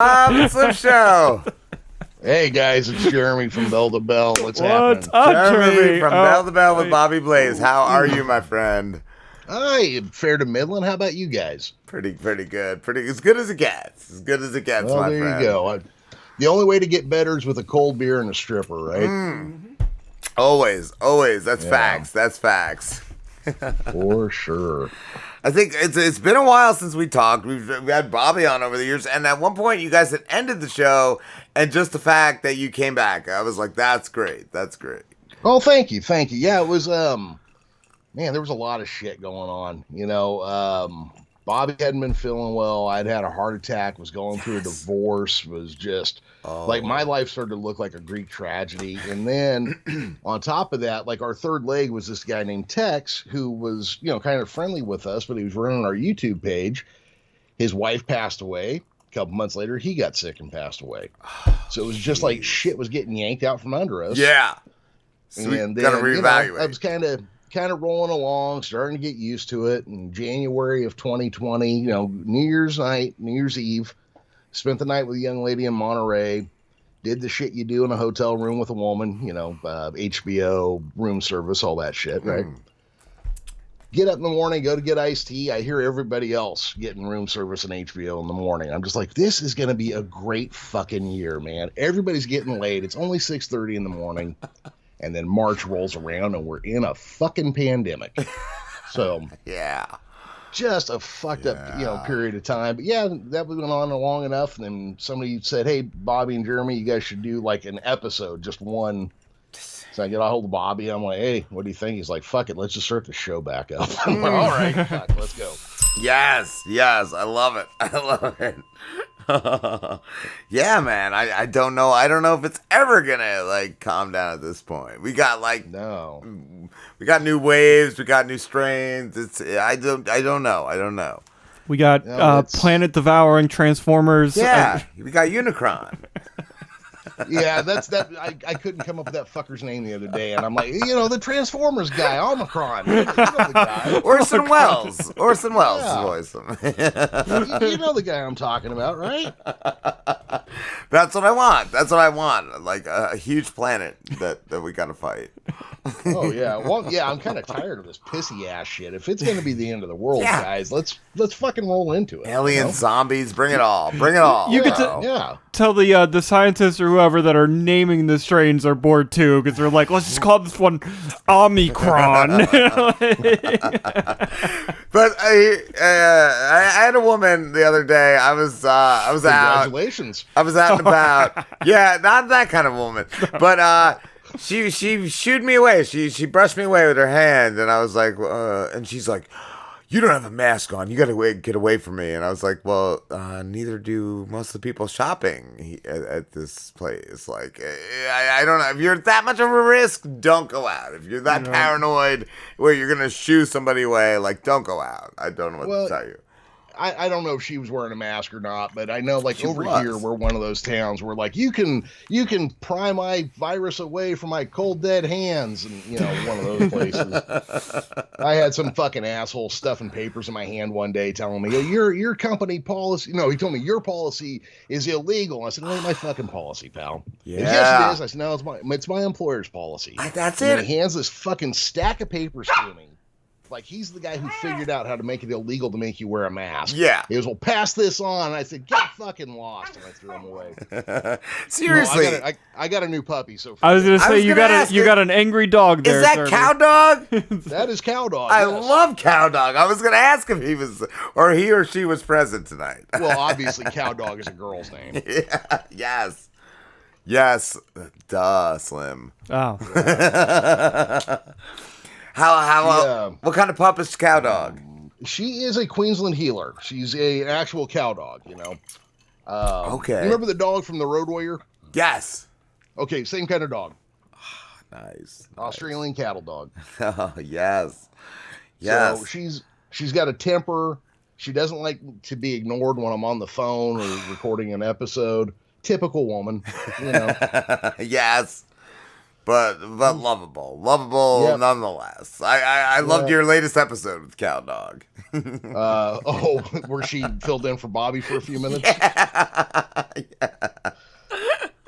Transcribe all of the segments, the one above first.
Slim Show. Hey guys, it's Jeremy from Bell to Bell. What's happening? Jeremy from Bell to Bell with Bobby Blaze. How are you, my friend? I am fair to middling. How about you guys? Pretty good. Pretty as good as it gets. As good as it gets, well, my there friend. You go. The only way to get better is with a cold beer and a stripper, right? Always. That's facts. That's facts. For sure. I think it's been a while since we talked. We've had Bobby on over the years, and at one point you guys had ended the show, and just the fact that you came back, I was like, "That's great. That's great." Oh, thank you. Yeah, it was man, there was a lot of shit going on. Bobby hadn't been feeling well. I'd had a heart attack. Was going through a divorce. Was just like my life started to look like a Greek tragedy. And then on top of that, like our third leg was this guy named Tex, who was kind of friendly with us, but he was running our YouTube page. His wife passed away. A couple months later, he got sick and passed away. So it was just like shit was getting yanked out from under us. Yeah. So and we gotta reevaluate. I was kind of rolling along, starting to get used to it. In January of 2020, New Year's night, New Year's Eve, spent the night with a young lady in Monterey, did the shit you do in a hotel room with a woman, HBO, room service, all that shit, right? Get up in the morning, go to get iced tea. I hear everybody else getting room service and HBO in the morning. I'm just like, this is going to be a great fucking year, man. Everybody's getting laid. It's only 6:30 in the morning. And then March rolls around and we're in a fucking pandemic. So yeah, just a fucked up, period of time. But yeah, that went on long enough. And then somebody said, "Hey, Bobby and Jeremy, you guys should do like an episode, just one." So I get a hold of Bobby. I'm like, "Hey, what do you think?" He's like, "Fuck it, let's just start the show back up." I'm like, "All right, fuck, let's go." Yes, I love it. Yeah, man. I don't know. I don't know if it's ever gonna like calm down at this point. We got we got new waves. We got new strains. I don't know. We got planet devouring Transformers. Yeah, we got Unicron. Yeah, that's that. I couldn't come up with that fucker's name the other day, and I'm like, the Transformers guy, Omicron. You know the guy. Orson Welles is voice him. You know the guy I'm talking about, right? That's what I want. Like a huge planet that we gotta fight. Oh yeah. Well, yeah. I'm kind of tired of this pissy ass shit. If it's gonna be the end of the world, guys, let's fucking roll into it. Aliens, zombies, bring it all. You could tell the scientists or whoever that are naming the strains are bored too, because they're like, let's just call this one Omicron. But I had a woman the other day. I was out. Congratulations. I was out and about. Yeah, not that kind of woman. But she shooed me away. She brushed me away with her hand, and I was like, and she's like, "You don't have a mask on. You gotta get away from me." And I was like, "Well, neither do most of the people shopping at this place. Like, I don't know. If you're that much of a risk, don't go out. If you're that paranoid where you're gonna shoo somebody away, like, don't go out. I don't know what to tell you." I don't know if she was wearing a mask or not, but I know here we're one of those towns where like you can pry my virus away from my cold dead hands, and one of those places. I had some fucking asshole stuffing papers in my hand one day telling me, your company policy, he told me your policy is illegal. I said, "No, my fucking policy, pal." Yeah. Yes, it is. I said, "No, it's my employer's policy." That's and it. He hands this fucking stack of papers to me. Like he's the guy who figured out how to make it illegal to make you wear a mask. Yeah. He goes, "Well, pass this on." And I said, "Get fucking lost." And I threw him away. Seriously. No, I got a new puppy. So I was going to say, you got an angry dog there. Is that Cow Dog? That is Cow Dog. I love Cow Dog. I was going to ask if he or she was present tonight. Well, obviously Cow Dog is a girl's name. Yeah. Yes. Duh, Slim. Oh. What kind of pup is Cow Dog? She is a Queensland healer. She's an actual cow dog, Okay. You remember the dog from the Road Warrior? Yes. Okay, same kind of dog. Nice. Australian cattle dog. Oh, yes. So she's got a temper. She doesn't like to be ignored when I'm on the phone or recording an episode. Typical woman, Yes. but lovable nonetheless. I loved your latest episode with Cow Dog. Where she filled in for Bobby for a few minutes.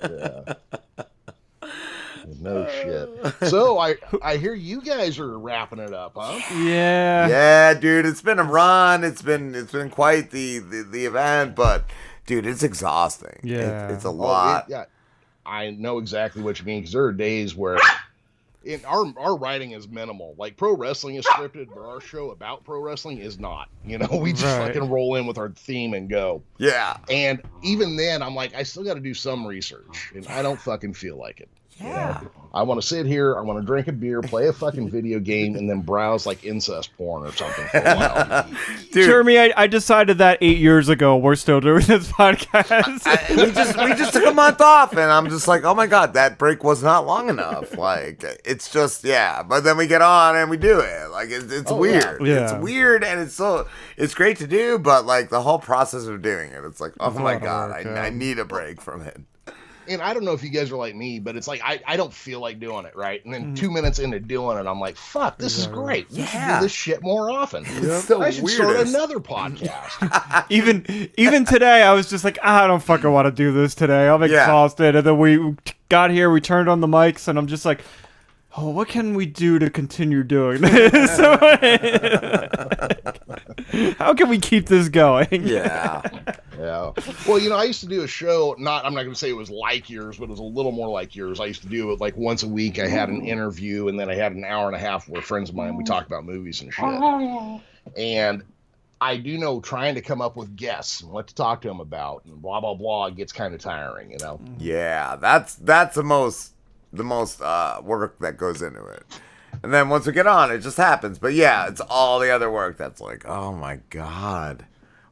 Yeah. No shit. So I hear you guys are wrapping it up, huh? Yeah. Yeah, dude. It's been a run. It's been quite the event, but dude, it's exhausting. Yeah. It's a lot. Yeah. I know exactly what you mean, because there are days where our writing is minimal. Like, pro wrestling is scripted, but our show about pro wrestling is not. We just fucking roll in with our theme and go. Yeah. And even then, I'm like, I still got to do some research, and I don't fucking feel like it. Yeah. I want to sit here, I want to drink a beer, play a fucking video game, and then browse like incest porn or something for a while. Dude. Jeremy, I decided that 8 years ago. We're still doing this podcast. we just took a month off, and I'm just like, oh my god, that break was not long enough. Like, it's just, yeah. But then we get on and we do it. Like, it's weird. Yeah. It's weird, and it's great to do, but like the whole process of doing it, it's like, oh my god, I need a break from it. And I don't know if you guys are like me, but it's like I don't feel like doing it, right? And then 2 minutes into doing it, I'm like, fuck, this is great. We should do this shit more often. I should start another podcast. even today, I was just like, I don't fucking want to do this today. I'm exhausted. And then we got here, we turned on the mics, and I'm just like, oh, what can we do to continue doing this? How can we keep this going? Yeah. Yeah. Well, I used to do a show, I'm not going to say it was like yours, but it was a little more like yours. I used to do it like once a week. I had an interview, and then I had an hour and a half where friends of mine, we talked about movies and shit. And I do know trying to come up with guests and what to talk to them about and blah, blah, blah, it gets kind of tiring, Yeah, that's the most work that goes into it. And then once we get on, it just happens. But yeah, it's all the other work that's like, oh my god,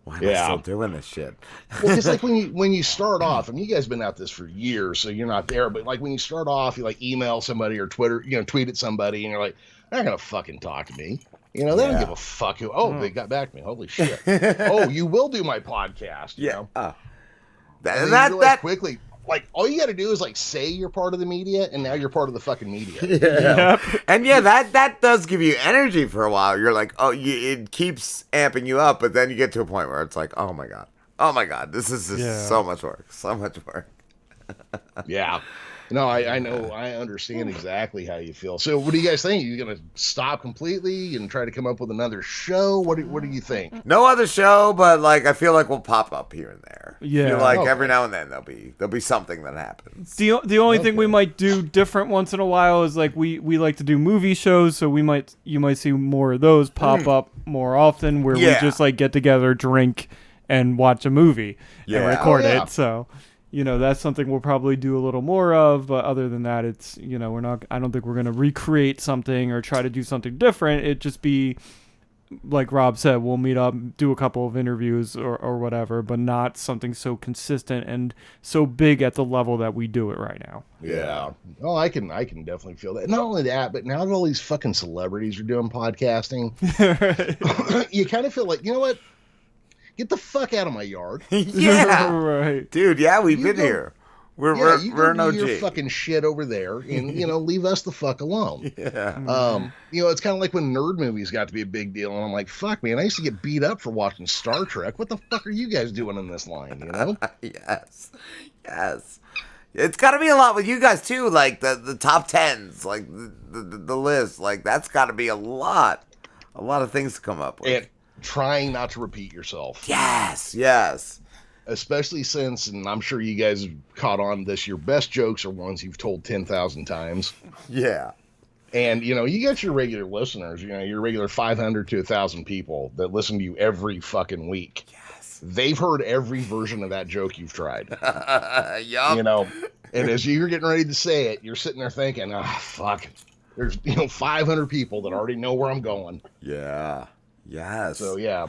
why am I still doing this shit? Well, it's like when you start off, you guys have been at this for years, so you're not there. But like when you start off, you like email somebody or Twitter, tweet at somebody, and you're like, they're not gonna fucking talk to me. They don't give a fuck. They got back to me. Holy shit. Oh, you will do my podcast. You know? That quickly. Like, all you got to do is, like, say you're part of the media, and now you're part of the fucking media. Yeah. Yep. And, yeah, that does give you energy for a while. You're like, it keeps amping you up, but then you get to a point where it's like, oh, my God, this is just so much work. Yeah. No, I know. I understand exactly how you feel. So what do you guys think? Are you going to stop completely and try to come up with another show? What do you think? No other show, but like I feel like we'll pop up here and there. Yeah. I feel like every now and then there'll be something that happens. The only thing we might do different once in a while is like we like to do movie shows, so you might see more of those pop up more often where we just like get together, drink, and watch a movie and record it. So that's something we'll probably do a little more of, but other than that, it's, I don't think we're going to recreate something or try to do something different. It'd just be, like Rob said, we'll meet up, do a couple of interviews or whatever, but not something so consistent and so big at the level that we do it right now. Yeah. Oh, I can definitely feel that. Not only that, but now that all these fucking celebrities are doing podcasting, you kind of feel like, you know what? Get the fuck out of my yard. Yeah. Right. Dude, we've been here. We're an OG. Your fucking shit over there and, leave us the fuck alone. Yeah. It's kind of like when nerd movies got to be a big deal. And I'm like, fuck, man, I used to get beat up for watching Star Trek. What the fuck are you guys doing in this line, Yes. It's got to be a lot with you guys, too. Like the top tens, like the list. Like, that's got to be a lot of things to come up with. And trying not to repeat yourself. Yes. Especially since, and I'm sure you guys have caught on this, your best jokes are ones you've told 10,000 times. Yeah. And, you got your regular listeners, your regular 500 to 1,000 people that listen to you every fucking week. Yes. They've heard every version of that joke you've tried. Yup. And as you're getting ready to say it, you're sitting there thinking, fuck. There's, 500 people that already know where I'm going. Yeah. Yes. So, yeah.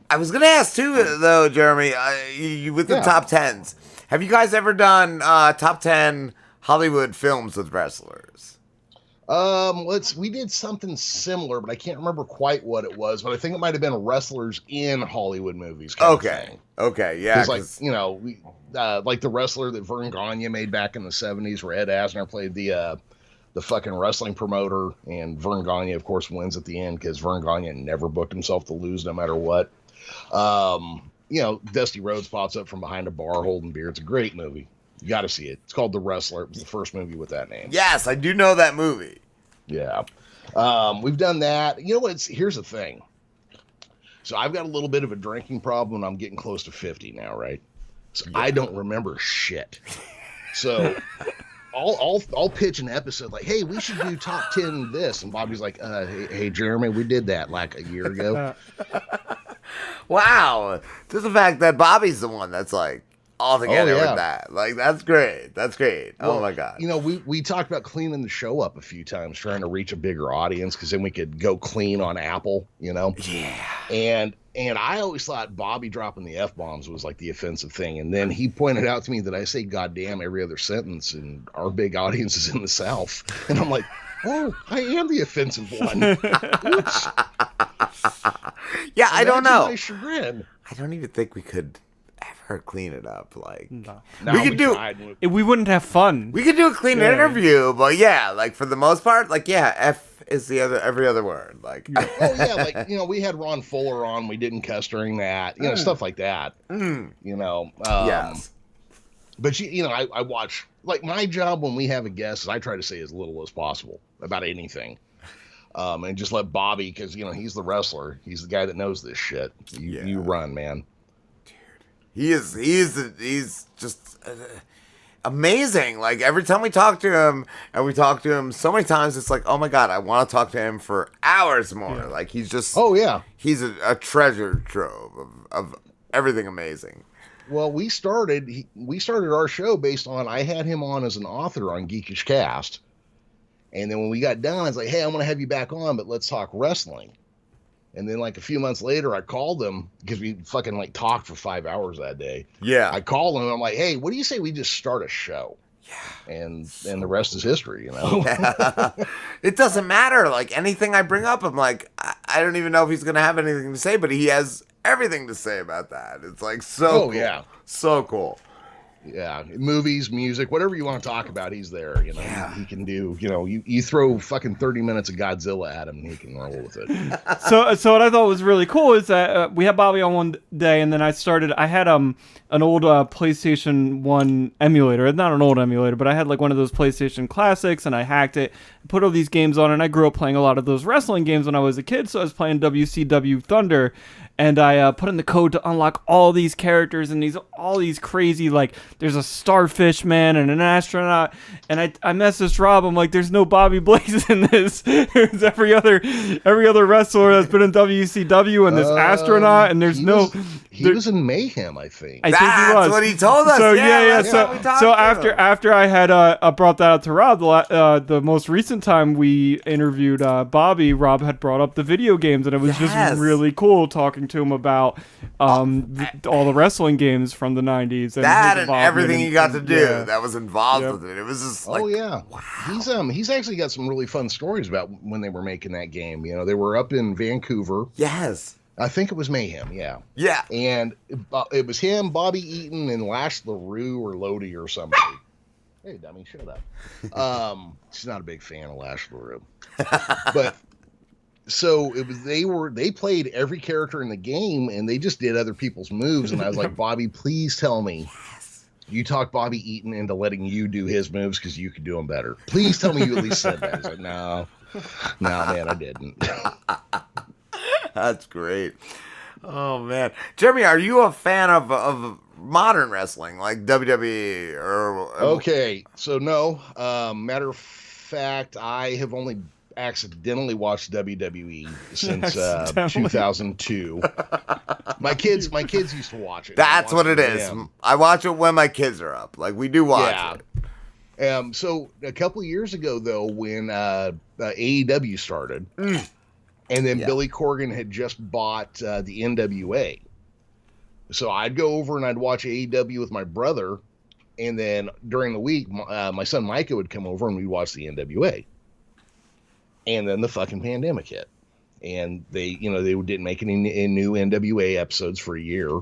I was going to ask, too, though, Jeremy, you with the top tens, have you guys ever done top 10 Hollywood films with wrestlers? We did something similar, but I can't remember quite what it was. But I think it might have been wrestlers in Hollywood movies. Kind of thing. Okay, yeah. Because like the wrestler that Vern Gagne made back in the '70s, where Ed Asner played the fucking wrestling promoter, and Vern Gagne, of course, wins at the end because Vern Gagne never booked himself to lose, no matter what. Dusty Rhodes pops up from behind a bar holding beer. It's a great movie. You got to see it. It's called The Wrestler. It was the first movie with that name. Yes, I do know that movie. Yeah. We've done that. You know what? Here's the thing. So I've got a little bit of a drinking problem, and I'm getting close to 50 now, right? So yeah. I don't remember shit. So I'll pitch an episode like, hey, we should do top 10 this. And Bobby's like, hey, Jeremy, we did that like a year ago. Wow. Just the fact that Bobby's the one that's like, all together with that. Like, that's great. That's great. Well, oh my God. We talked about cleaning the show up a few times, trying to reach a bigger audience, because then we could go clean on Apple, Yeah. And I always thought Bobby dropping the F-bombs was like the offensive thing. And then he pointed out to me that I say goddamn every other sentence, and our big audience is in the South. And I'm like, oh, I am the offensive one. Oops. Yeah, I don't know. My chagrin. I don't even think we could ever clean it up. Like, no. We wouldn't have fun. We could do a clean interview, but yeah, like for the most part, like F is the every other word. Like, we had Ron Fuller on. We didn't cuss during that. Stuff like that. Yes. But I watch. Like, my job when we have a guest is I try to say as little as possible about anything. And just let Bobby, because he's the wrestler. He's the guy that knows this shit. You run, man. Dude, he's just amazing. Like, every time we talk to him, and we talk to him so many times, it's like, oh my God, I want to talk to him for hours more. Yeah. Like, he's just he's a treasure trove of everything amazing. Well, we started our show based on, I had him on as an author on Geekish Cast. And then when we got done, I was like, hey, I'm going to have you back on, but let's talk wrestling. And then like a few months later, I called him, because we fucking like talked for 5 hours that day. Yeah. I called him and I'm like, hey, what do you say we just start a show? Yeah. And the rest is history, Yeah. It doesn't matter. Like, anything I bring up, I'm like, I don't even know if he's going to have anything to say, but he has everything to say about that. It's like cool. Yeah. So cool. Yeah, movies, music, whatever you want to talk about, he's there. He can do. You throw fucking 30 minutes of Godzilla at him, and he can roll with it. So what I thought was really cool is that we had Bobby on one day, and then I had an old PlayStation 1 emulator. Not an old emulator, but I had like one of those PlayStation Classics, and I hacked it, put all these games on, and I grew up playing a lot of those wrestling games when I was a kid. So I was playing WCW Thunder. And I put in the code to unlock all these characters and all these crazy, like, there's a starfish man and an astronaut. And I messaged Rob. I'm like, there's no Bobby Blaze in this. There's every other wrestler that's been in WCW and this astronaut. And he was in Mayhem, I think. I think he was. That's what he told us. So So after I had brought that up to Rob, the most recent time we interviewed Bobby, Rob had brought up the video games, and it was just really cool talking to him about all the wrestling games from the 90s and everything he got to do that was involved with it. It was just like, wow. He's actually got some really fun stories about when they were making that game. They were up in Vancouver. Yes. I think it was Mayhem, yeah. And it was him, Bobby Eaton, and Lash LaRue or Lodi or somebody. Hey, dummy, shut up. She's not a big fan of Lash LaRue. But so it was they played every character in the game, and they just did other people's moves. And I was like, Bobby, please tell me you talked Bobby Eaton into letting you do his moves because you could do them better. Please tell me you at least said that. He's like, no, man, I didn't. That's great. Oh man, Jeremy, are you a fan of modern wrestling like WWE or? Okay, so no. Matter of fact, I have only accidentally watched WWE since 2002. My kids used to watch it. That's what it is. I watch it when my kids are up. Like, we do watch it. So a couple of years ago, though, when AEW started, and then Billy Corgan had just bought the NWA, so I'd go over and I'd watch AEW with my brother, and then during the week, my son Micah would come over and we'd watch the NWA. And then the fucking pandemic hit. And they didn't make any new NWA episodes for a year.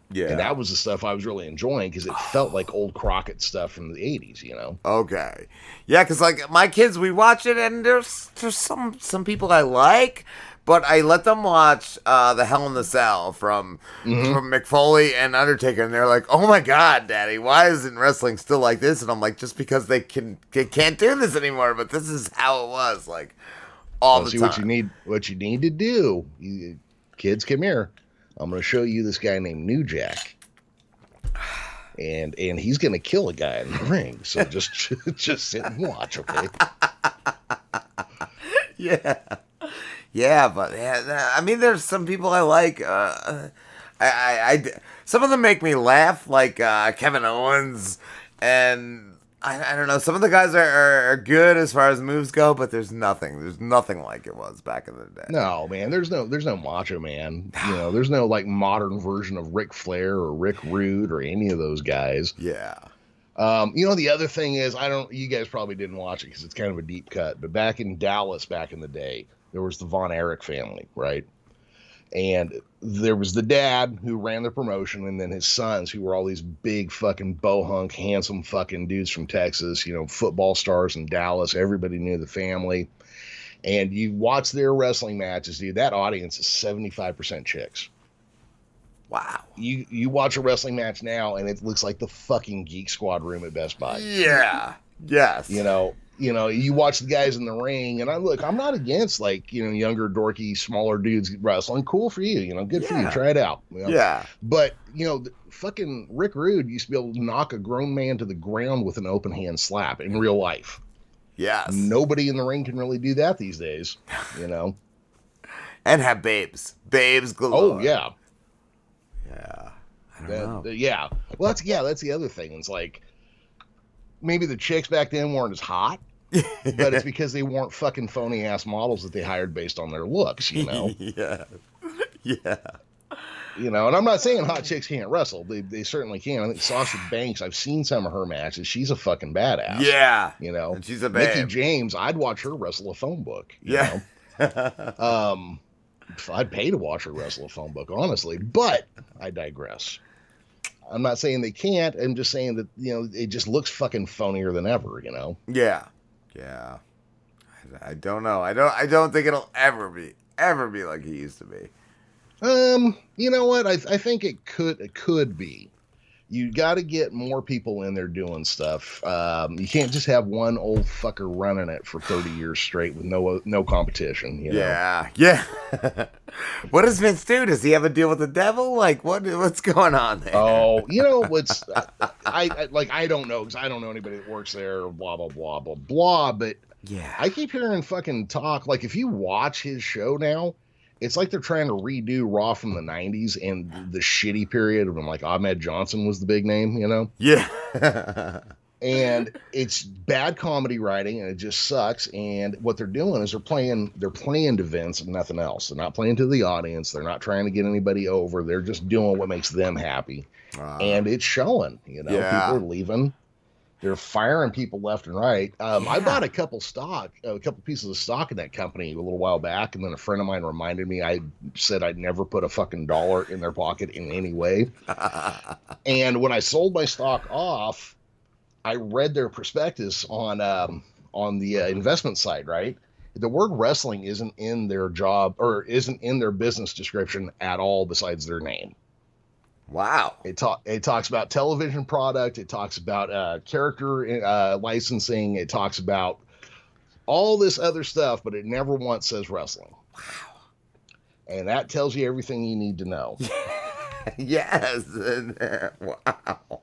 Yeah. And that was the stuff I was really enjoying because it felt like old Crockett stuff from the 80s, Okay. Yeah, because like my kids, we watch it, and there's some people I like, but I let them watch the Hell in the Cell from McFoley and Undertaker, and they're like, "Oh my God, Daddy, why isn't wrestling still like this?" And I'm like, "Just because they can't do this anymore, but this is how it was, like all the time." What you need to do, kids, come here. I'm going to show you this guy named New Jack, and he's going to kill a guy in the ring. So just sit and watch, okay? Yeah, but I mean, there's some people I like. Some of them make me laugh, like Kevin Owens, and I don't know. Some of the guys are good as far as moves go, but there's nothing like it was back in the day. No, man, there's no Macho Man. There's no like modern version of Ric Flair or Rick Rude or any of those guys. Yeah. The other thing is, you guys probably didn't watch it because it's kind of a deep cut, but back in Dallas back in the day, there was the Von Erich family, right? And there was the dad who ran the promotion, and then his sons, who were all these big fucking bohunk, handsome fucking dudes from Texas, football stars in Dallas. Everybody knew the family. And you watch their wrestling matches, dude, that audience is 75% chicks. Wow. You watch a wrestling match now, and it looks like the fucking Geek Squad room at Best Buy. Yeah. Yes. You watch the guys in the ring, and I'm not against younger, dorky, smaller dudes wrestling. Cool for you, good for you. Try it out. Yeah. But fucking Rick Rude used to be able to knock a grown man to the ground with an open hand slap in real life. Yes. Nobody in the ring can really do that these days, And have babes galore. Oh yeah. Yeah. I don't know. Yeah. Well, that's the other thing. It's like maybe the chicks back then weren't as hot. But it's because they weren't fucking phony ass models that they hired based on their looks, Yeah. And I'm not saying hot chicks can't wrestle. They certainly can. I think Sasha Banks, I've seen some of her matches. She's a fucking badass. Yeah. And she's a babe. Mickie James, I'd watch her wrestle a phone book. Yeah. I'd pay to watch her wrestle a phone book, honestly. But I digress. I'm not saying they can't. I'm just saying that, it just looks fucking phonier than ever, Yeah. Yeah. I don't know. I don't think it'll ever be like it used to be. You know what? I think it could be. You got to get more people in there doing stuff. You can't just have one old fucker running it for 30 years straight with no competition. Yeah. What does Vince do? Does he have a deal with the devil? Like what's going on there? Oh, what's I don't know because I don't know anybody that works there. Blah blah blah blah blah. But yeah, I keep hearing fucking talk. Like if you watch his show now, it's like they're trying to redo Raw from the 90s and the shitty period when like Ahmed Johnson was the big name, Yeah. And it's bad comedy writing and it just sucks. And what they're doing is they're playing to Vince and nothing else. They're not playing to the audience. They're not trying to get anybody over. They're just doing what makes them happy. And it's showing, People are leaving. They're firing people left and right. I bought a couple pieces of stock in that company a little while back, and then a friend of mine reminded me. I said I'd never put a fucking dollar in their pocket in any way. And when I sold my stock off, I read their prospectus on the investment side. Right, the word wrestling isn't in their job or isn't in their business description at all, besides their name. Wow. It talks about television product. It talks about character licensing. It talks about all this other stuff, but it never once says wrestling. Wow. And that tells you everything you need to know. Yes. Wow.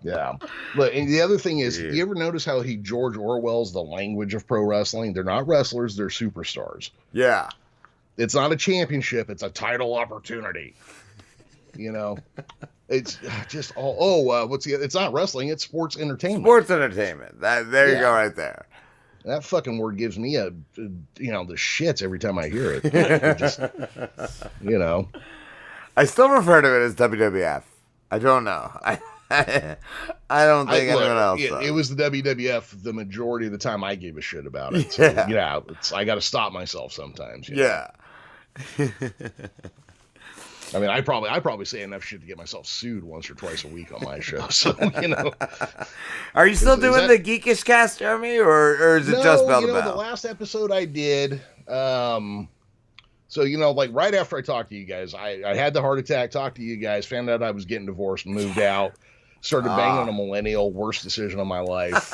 Yeah. But and the other thing is, you ever notice how George Orwell's the language of pro wrestling? They're not wrestlers. They're superstars. Yeah. It's not a championship. It's a title opportunity. It's just it's not wrestling, it's sports entertainment. Sports entertainment. There you go right there. That fucking word gives me the shits every time I hear it. Just, I still refer to it as WWF. I don't know. I don't think anyone else does. It was the WWF the majority of the time I gave a shit about it. So, I got to stop myself sometimes. Yeah. I mean, I probably say enough shit to get myself sued once or twice a week on my show. So, Are you still doing the Geekish Cast, Jeremy, or is it just Bell to Bell? The last episode I did, so, like right after I talked to you guys, I had the heart attack, talked to you guys, found out I was getting divorced, moved out, started banging a millennial, worst decision of my life.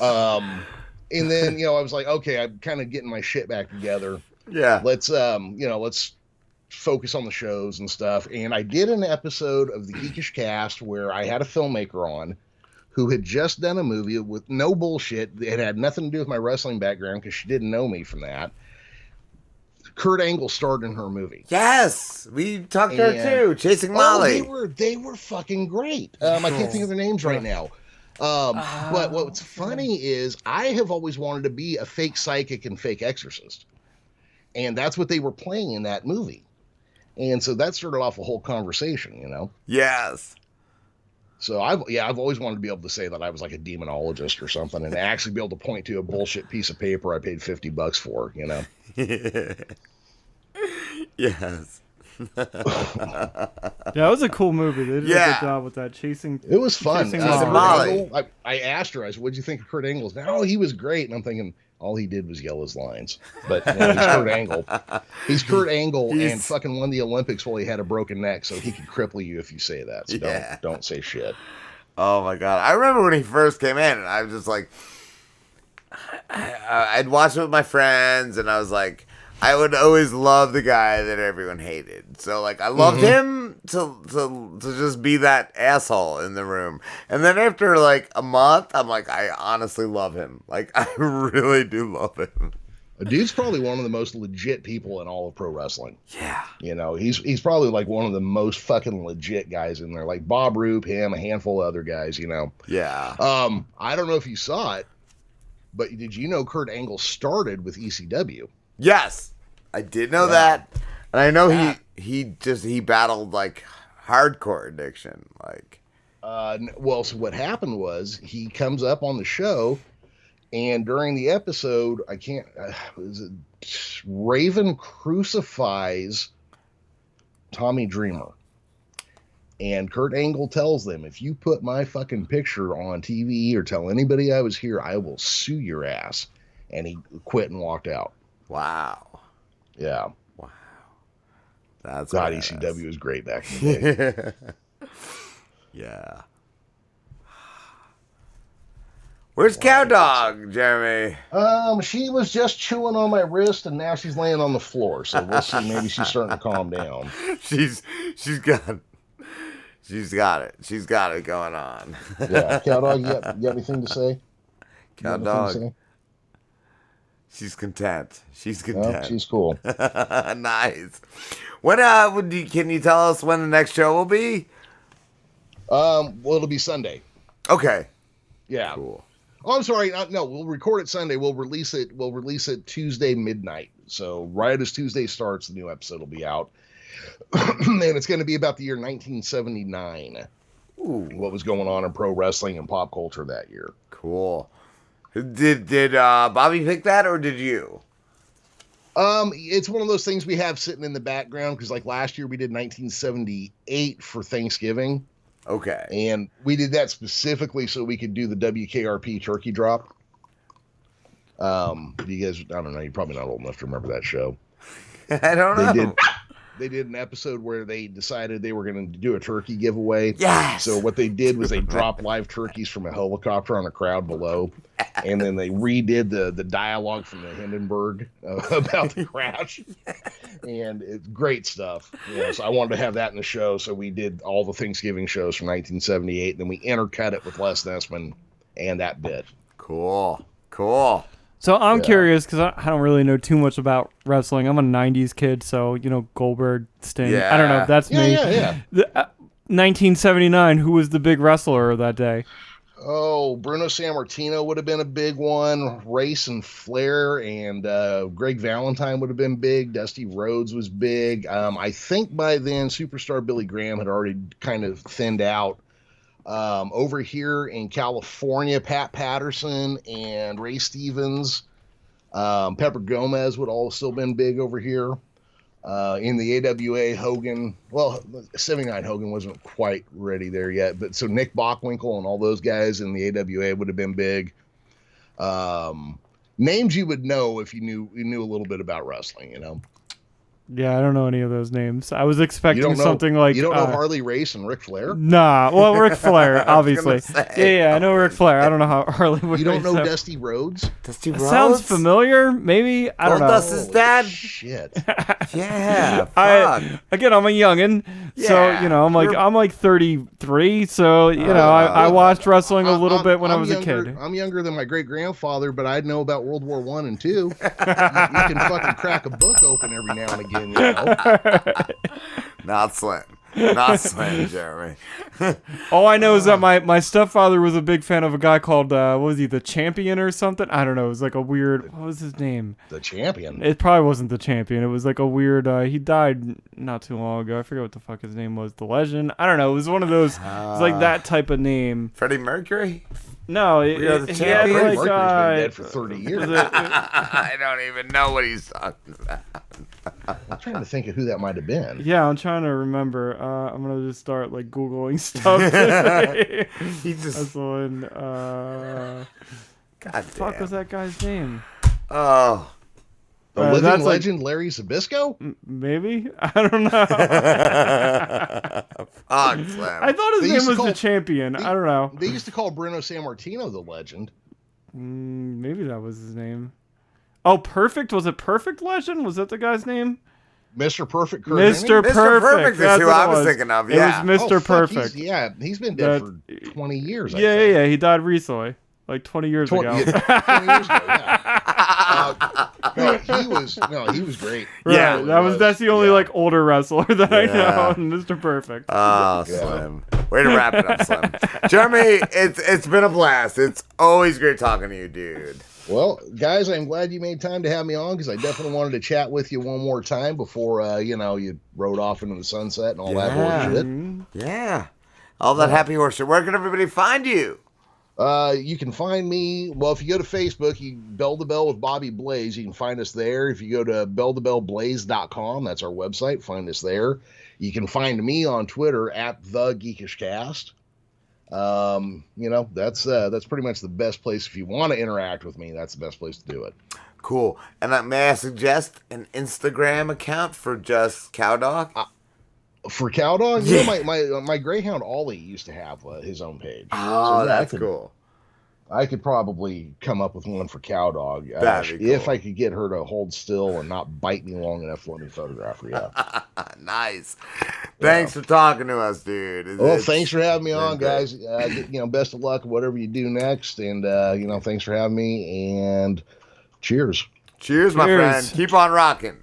And then, I was like, okay, I'm kind of getting my shit back together. Yeah. Let's focus on the shows and stuff. And I did an episode of the Geekish Cast where I had a filmmaker on who had just done a movie with no bullshit. It had nothing to do with my wrestling background because she didn't know me from that. Kurt Angle starred in her movie. Yes, we talked to her too. Chasing Molly. They were fucking great. I can't think of their names right now. But what's funny is I have always wanted to be a fake psychic and fake exorcist, and that's what they were playing in that movie. And so that started off a whole conversation, Yes. So I've always wanted to be able to say that I was like a demonologist or something, and actually be able to point to a bullshit piece of paper I paid $50 for, Yes. Yeah, it was a cool movie. They did a good job with that chasing. It was fun. Molly. I asked her, I said, "What'd you think of Kurt Angle?" Oh, he was great. And I'm thinking, all he did was yell his lines. But he's Kurt Angle. He's Kurt Angle and fucking won the Olympics while he had a broken neck, so he could cripple you if you say that. So don't say shit. Oh my God. I remember when he first came in, and I was just like, I'd watch it with my friends, and I was like, I would always love the guy that everyone hated. So like I loved him to just be that asshole in the room. And then after like a month, I'm like, I honestly love him. Like I really do love him. A dude's probably one of the most legit people in all of pro wrestling. Yeah. He's probably like one of the most fucking legit guys in there. Like Bob Roop, him, a handful of other guys, Yeah. I don't know if you saw it, but did you know Kurt Angle started with ECW? Yes, I did know that, and I know he battled like hardcore addiction, like. Well, so what happened was he comes up on the show, and during the episode, Raven crucifies Tommy Dreamer, and Kurt Angle tells them, if you put my fucking picture on TV or tell anybody I was here, I will sue your ass. And he quit and walked out. Wow. Yeah. Wow. That's God, ECW was great back in the day. Yeah. Where's Cow Dog, Jeremy? She was just chewing on my wrist, and now she's laying on the floor. So we'll see. Maybe she's starting to calm down. She's got it. She's got it going on. Yeah, Cow Dog, you got anything to say? Cow Dog. She's content. She's content. Well, she's cool. Nice. When can you tell us when the next show will be? Well, it'll be Sunday. Okay. Yeah. Cool. Oh, I'm sorry. No, we'll record it Sunday. We'll release it Tuesday midnight. So right as Tuesday starts, the new episode will be out. And it's going to be about the year 1979. Ooh. What was going on in pro wrestling and pop culture that year. Cool. Did Bobby pick that, or did you? It's one of those things we have sitting in the background because, like last year, we did 1978 for Thanksgiving. Okay. And we did that specifically so we could do the WKRP turkey drop. You guys, I don't know, you're probably not old enough to remember that show. I don't know. They did an episode where they decided they were going to do a turkey giveaway. Yes. So what they did was they dropped live turkeys from a helicopter on a crowd below, and then they redid the dialogue from the Hindenburg about the crash, and it's great stuff. So I wanted to have that in the show, so we did all the Thanksgiving shows from 1978, and then we intercut it with Les Nessman and that bit. Cool. So I'm curious because I don't really know too much about wrestling. I'm a '90s kid, so Goldberg, Sting. Yeah. I don't know if that's me. Yeah. 1979. Who was the big wrestler that day? Oh, Bruno Sammartino would have been a big one. Race and Flair and Greg Valentine would have been big. Dusty Rhodes was big. I think by then Superstar Billy Graham had already kind of thinned out. Over here in California, Pat Patterson and Ray Stevens, Pepper Gomez would all still been big over here. In the AWA, Hogan, well, 79 Hogan wasn't quite ready there yet, but so Nick Bockwinkel and all those guys in the AWA would have been big. Names you would know if you knew a little bit about wrestling, you know. Yeah, I don't know any of those names. I was expecting something like... You don't know Harley Race and Ric Flair? Nah, well, Ric Flair, obviously. Yeah, I know Ric Flair. I don't know how Harley would... You don't know Dusty Rhodes? Dusty Rhodes? Sounds familiar, maybe? I don't know. Dust's dad? Shit. Yeah, fuck. Again, I'm a youngin', so, you know, I'm like 33, so, you know, I watched wrestling a little bit when I was a kid. I'm younger than my great-grandfather, but I know about World War I and II. You can fucking crack a book open every now and again. You know? Not slim, Jeremy. All I know is that my stepfather was a big fan of a guy called what was he, the Champion or something? I don't know. It was like a weird. What was his name? The Champion. It probably wasn't the Champion. It was like a weird. He died not too long ago. I forget what the fuck his name was. The Legend. I don't know. It was one of those. It was like that type of name. Freddie Mercury. No, the he had Freddie like Mercury's been dead for 30 years. I don't even know what he's talking about. I'm trying to think of who that might have been. Yeah, I'm trying to remember. I'm gonna just start like Googling stuff. He just. That's the one. God what the fuck was that guy's name? Oh. The living legend, Larry Zbyszko? Maybe? I don't know. Fuck, Slim. I thought his name was the Champion. I don't know. They used to call Bruno Sammartino the Legend. Maybe that was his name. Oh, Perfect? Was it Perfect Legend? Was that the guy's name? Mr. Perfect Kurt Mr. Hennig? Perfect. That's who I was thinking of. Yeah. It was Mr. Perfect. He's been dead for 20 years. Yeah. He died recently. Like 20 years ago. 20 years ago, yeah. He was great. Right, yeah, that's the only like older wrestler that I know, Mr. Perfect. Oh, Slim. Way to wrap it up, Slim. Jeremy, it's been a blast. It's always great talking to you, dude. Well, guys, I'm glad you made time to have me on because I definitely wanted to chat with you one more time before you rode off into the sunset and all that horse shit. Yeah. All that happy horse shit. Where can everybody find you? You can find me, well, if you go to Facebook, Bell to Bell with Bobby Blaze, you can find us there. If you go to belltobellblaze.com, that's our website, find us there. You can find me on Twitter at TheGeekishCast. That's pretty much the best place. If you want to interact with me, that's the best place to do it. Cool. And may I suggest an Instagram account for just Cowdog? For Cowdog? Yeah. My Greyhound Ollie used to have his own page. Oh, so that's cool. I could probably come up with one for Cowdog if I could get her to hold still and not bite me long enough to let me photograph her. Yeah. Nice. Thanks for talking to us, dude. Thanks for having me on, guys. Best of luck whatever you do next, and thanks for having me. And cheers. Cheers, my friend. Keep on rocking.